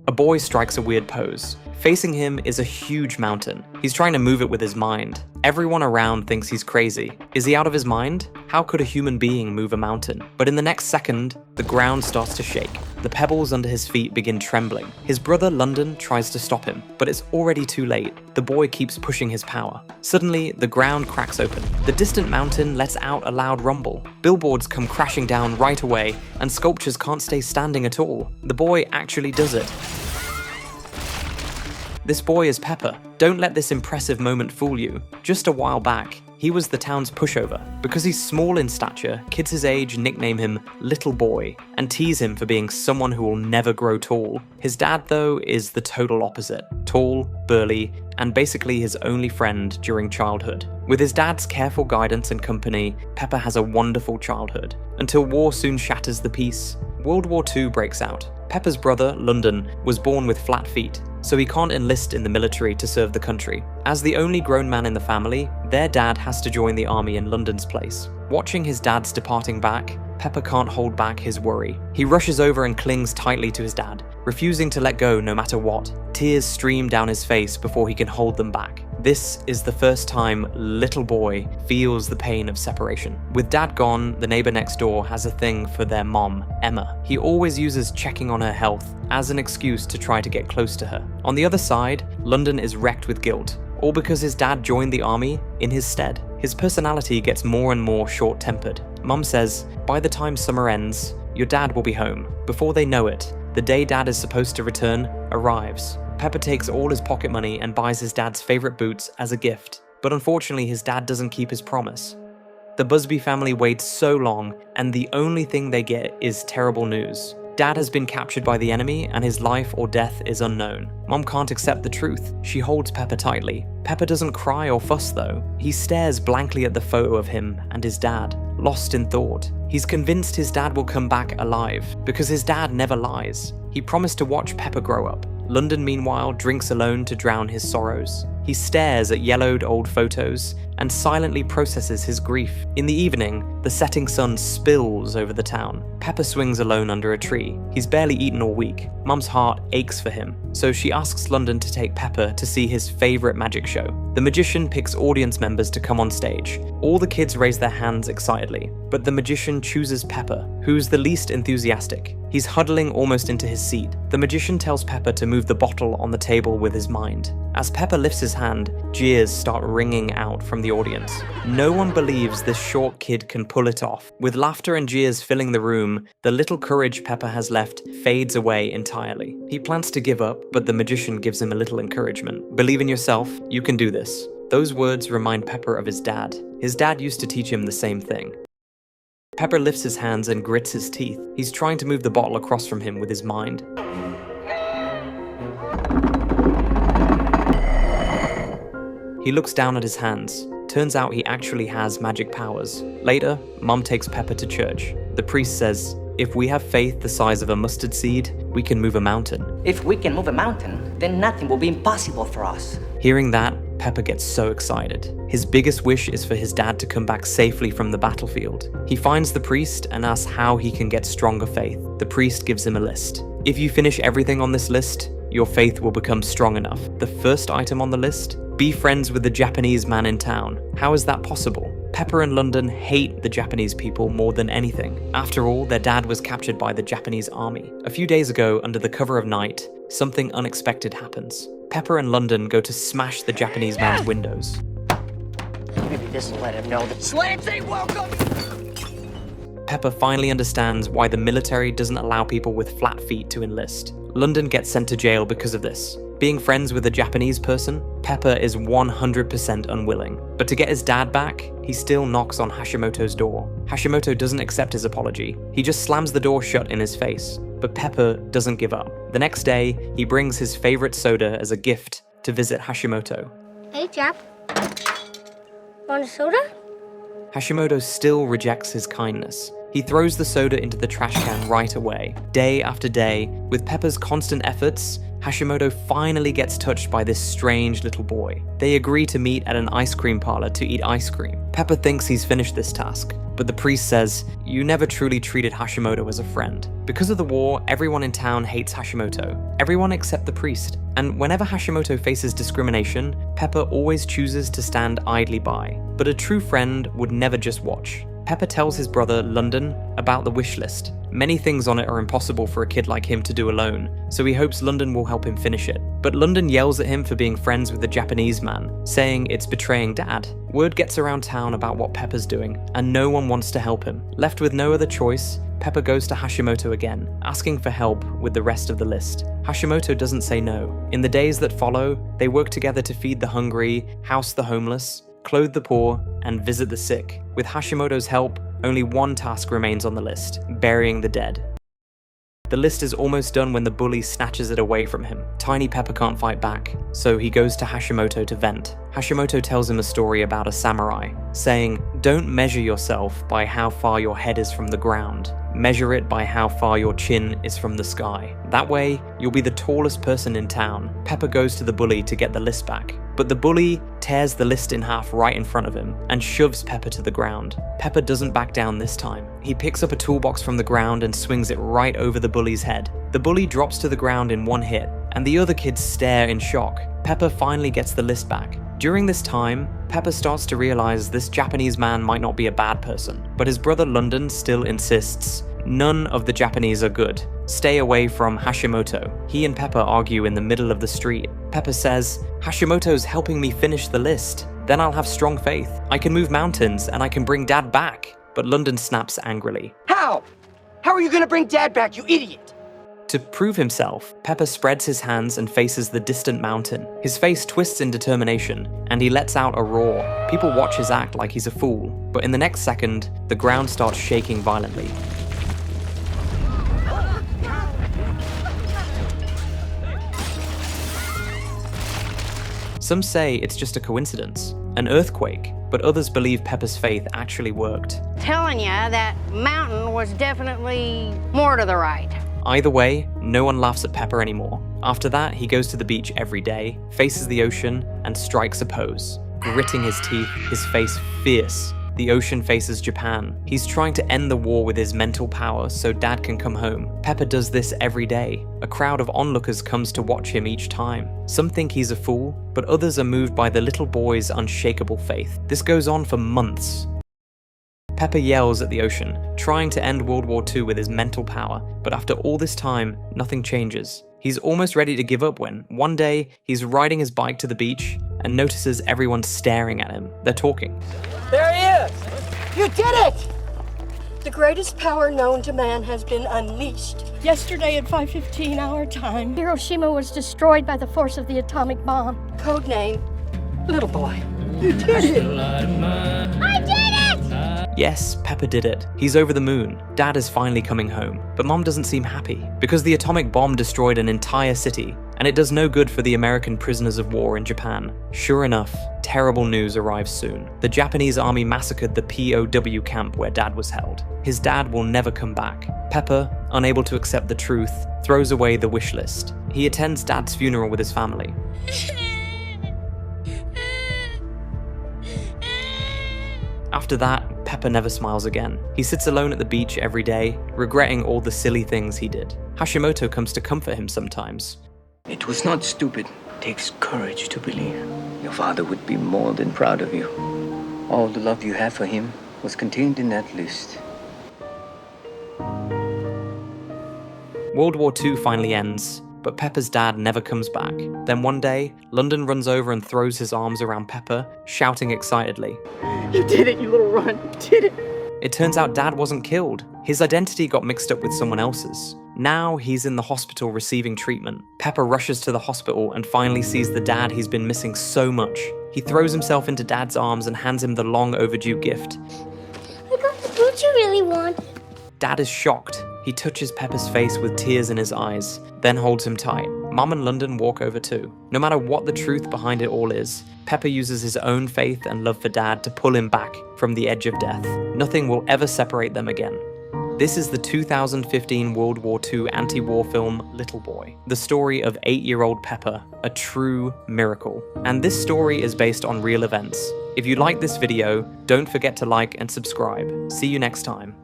A boy strikes a weird pose. Facing him is a huge mountain. He's trying to move it with his mind. Everyone around thinks he's crazy. Is he out of his mind? How could a human being move a mountain? But in the next second, the ground starts to shake. The pebbles under his feet begin trembling. His brother London tries to stop him, but it's already too late. The boy keeps pushing his power. Suddenly, the ground cracks open. The distant mountain lets out a loud rumble. Billboards come crashing down right away, and sculptures can't stay standing at all. The boy actually does it. This boy is Pepper. Don't let this impressive moment fool you. Just a while back, he was the town's pushover. Because he's small in stature, kids his age nickname him Little Boy and tease him for being someone who will never grow tall. His dad, though, is the total opposite. Tall, burly, and basically his only friend during childhood. With his dad's careful guidance and company, Pepper has a wonderful childhood. Until war soon shatters the peace. World War II breaks out. Pepper's brother, London, was born with flat feet, so he can't enlist in the military to serve the country. As the only grown man in the family, their dad has to join the army in London's place. Watching his dad's departing back, Pepper can't hold back his worry. He rushes over and clings tightly to his dad, refusing to let go no matter what. Tears stream down his face before he can hold them back. This is the first time Little Boy feels the pain of separation. With dad gone, the neighbor next door has a thing for their mom, Emma. He always uses checking on her health as an excuse to try to get close to her. On the other side, London is wrecked with guilt, all because his dad joined the army in his stead. His personality gets more and more short-tempered. Mum says, by the time summer ends, your dad will be home. Before they know it, the day dad is supposed to return arrives. Pepper takes all his pocket money and buys his dad's favorite boots as a gift, but unfortunately his dad doesn't keep his promise. The Busby family waits so long, and the only thing they get is terrible news. Dad has been captured by the enemy, and his life or death is unknown. Mom can't accept the truth. She holds Pepper tightly. Pepper doesn't cry or fuss though. He stares blankly at the photo of him and his dad, lost in thought. He's convinced his dad will come back alive, because his dad never lies. He promised to watch Pepper grow up. London, meanwhile, drinks alone to drown his sorrows. He stares at yellowed old photos and silently processes his grief. In the evening, the setting sun spills over the town. Pepper swings alone under a tree. He's barely eaten all week. Mum's heart aches for him, so she asks London to take Pepper to see his favorite magic show. The magician picks audience members to come on stage. All the kids raise their hands excitedly, but the magician chooses Pepper, who's the least enthusiastic. He's huddling almost into his seat. The magician tells Pepper to move the bottle on the table with his mind. As Pepper lifts his hand, jeers start ringing out from the audience. No one believes this short kid can pull it off. With laughter and jeers filling the room, the little courage Pepper has left fades away entirely. He plans to give up, but the magician gives him a little encouragement. Believe in yourself, you can do this. Those words remind Pepper of his dad. His dad used to teach him the same thing. Pepper lifts his hands and grits his teeth. He's trying to move the bottle across from him with his mind. He looks down at his hands. Turns out he actually has magic powers. Later, Mum takes Pepper to church. The priest says, if we have faith the size of a mustard seed, we can move a mountain. If we can move a mountain, then nothing will be impossible for us. Hearing that, Pepper gets so excited. His biggest wish is for his dad to come back safely from the battlefield. He finds the priest and asks how he can get stronger faith. The priest gives him a list. If you finish everything on this list, your faith will become strong enough. The first item on the list? Be friends with the Japanese man in town. How is that possible? Pepper and London hate the Japanese people more than anything. After all, their dad was captured by the Japanese army. A few days ago, under the cover of night, something unexpected happens. Pepper and London go to smash the Japanese man's windows. Maybe this will let him know that slaves ain't welcome! Pepper finally understands why the military doesn't allow people with flat feet to enlist. London gets sent to jail because of this. Being friends with a Japanese person, Pepper is 100% unwilling. But to get his dad back, he still knocks on Hashimoto's door. Hashimoto doesn't accept his apology. He just slams the door shut in his face. But Pepper doesn't give up. The next day, he brings his favorite soda as a gift to visit Hashimoto. Hey, Jap. Want a soda? Hashimoto still rejects his kindness. He throws the soda into the trash can right away. Day after day, with Pepper's constant efforts, Hashimoto finally gets touched by this strange little boy. They agree to meet at an ice cream parlor to eat ice cream. Pepper thinks he's finished this task, But the priest says, "You never truly treated Hashimoto as a friend." Because of the war, everyone in town hates Hashimoto. Everyone except the priest. And whenever Hashimoto faces discrimination, Pepper always chooses to stand idly by. But a true friend would never just watch. Pepper tells his brother, London, about the wish list. Many things on it are impossible for a kid like him to do alone, so he hopes London will help him finish it. But London yells at him for being friends with the Japanese man, saying it's betraying Dad. Word gets around town about what Pepper's doing, and no one wants to help him. Left with no other choice, Pepper goes to Hashimoto again, asking for help with the rest of the list. Hashimoto doesn't say no. In the days that follow, they work together to feed the hungry, house the homeless, clothe the poor, and visit the sick. With Hashimoto's help, only one task remains on the list: burying the dead. The list is almost done when the bully snatches it away from him. Tiny Pepper can't fight back, so he goes to Hashimoto to vent. Hashimoto tells him a story about a samurai, saying, "Don't measure yourself by how far your head is from the ground. Measure it by how far your chin is from the sky. That way, you'll be the tallest person in town." Pepper goes to the bully to get the list back, but the bully tears the list in half right in front of him and shoves Pepper to the ground. Pepper doesn't back down this time. He picks up a toolbox from the ground and swings it right over the bully's head. The bully drops to the ground in one hit, and the other kids stare in shock. Pepper finally gets the list back. During this time, Pepper starts to realize this Japanese man might not be a bad person, but his brother London still insists, "None of the Japanese are good. Stay away from Hashimoto." He and Pepper argue in the middle of the street. Pepper says, "Hashimoto's helping me finish the list. Then I'll have strong faith. I can move mountains and I can bring Dad back." But London snaps angrily. How? How are you gonna bring Dad back, you idiot? To prove himself, Pepper spreads his hands and faces the distant mountain. His face twists in determination, and he lets out a roar. People watch his act like he's a fool, but in the next second, the ground starts shaking violently. Some say it's just a coincidence, an earthquake, but others believe Pepper's faith actually worked. Telling you that mountain was definitely more to the right. Either way, no one laughs at Pepper anymore. After that, he goes to the beach every day, faces the ocean, and strikes a pose. Gritting his teeth, his face fierce. The ocean faces Japan. He's trying to end the war with his mental power so Dad can come home. Pepper does this every day. A crowd of onlookers comes to watch him each time. Some think he's a fool, but others are moved by the little boy's unshakable faith. This goes on for months. Pepper yells at the ocean, trying to end World War II with his mental power, but after all this time, nothing changes. He's almost ready to give up when, one day, he's riding his bike to the beach and notices everyone staring at him. They're talking. There he is! You did it! The greatest power known to man has been unleashed. Yesterday at 5:15 our time, Hiroshima was destroyed by the force of the atomic bomb. codename Little Boy. Yes, Pepper did it. He's over the moon. Dad is finally coming home. But Mom doesn't seem happy, because the atomic bomb destroyed an entire city, and it does no good for the American prisoners of war in Japan. Sure enough, terrible news arrives soon. The Japanese army massacred the POW camp where Dad was held. His dad will never come back. Pepper, unable to accept the truth, throws away the wish list. He attends Dad's funeral with his family. After that, Pepper never smiles again. He sits alone at the beach every day, regretting all the silly things he did. Hashimoto comes to comfort him sometimes. It was not stupid. It takes courage to believe. Your father would be more than proud of you. All the love you have for him was contained in that list. World War II finally ends, but Pepper's dad never comes back. Then one day, London runs over and throws his arms around Pepper, shouting excitedly. You did it, you little runt. You did it. It turns out Dad wasn't killed. His identity got mixed up with someone else's. Now he's in the hospital receiving treatment. Pepper rushes to the hospital and finally sees the dad he's been missing so much. He throws himself into Dad's arms and hands him the long overdue gift. I got the food you really wanted. Dad is shocked. He touches Pepper's face with tears in his eyes, then holds him tight. Mom and London walk over too. No matter what the truth behind it all is, Pepper uses his own faith and love for Dad to pull him back from the edge of death. Nothing will ever separate them again. This is the 2015 World War II anti-war film Little Boy, the story of 8-year-old Pepper, a true miracle. And this story is based on real events. If you like this video, don't forget to like and subscribe. See you next time.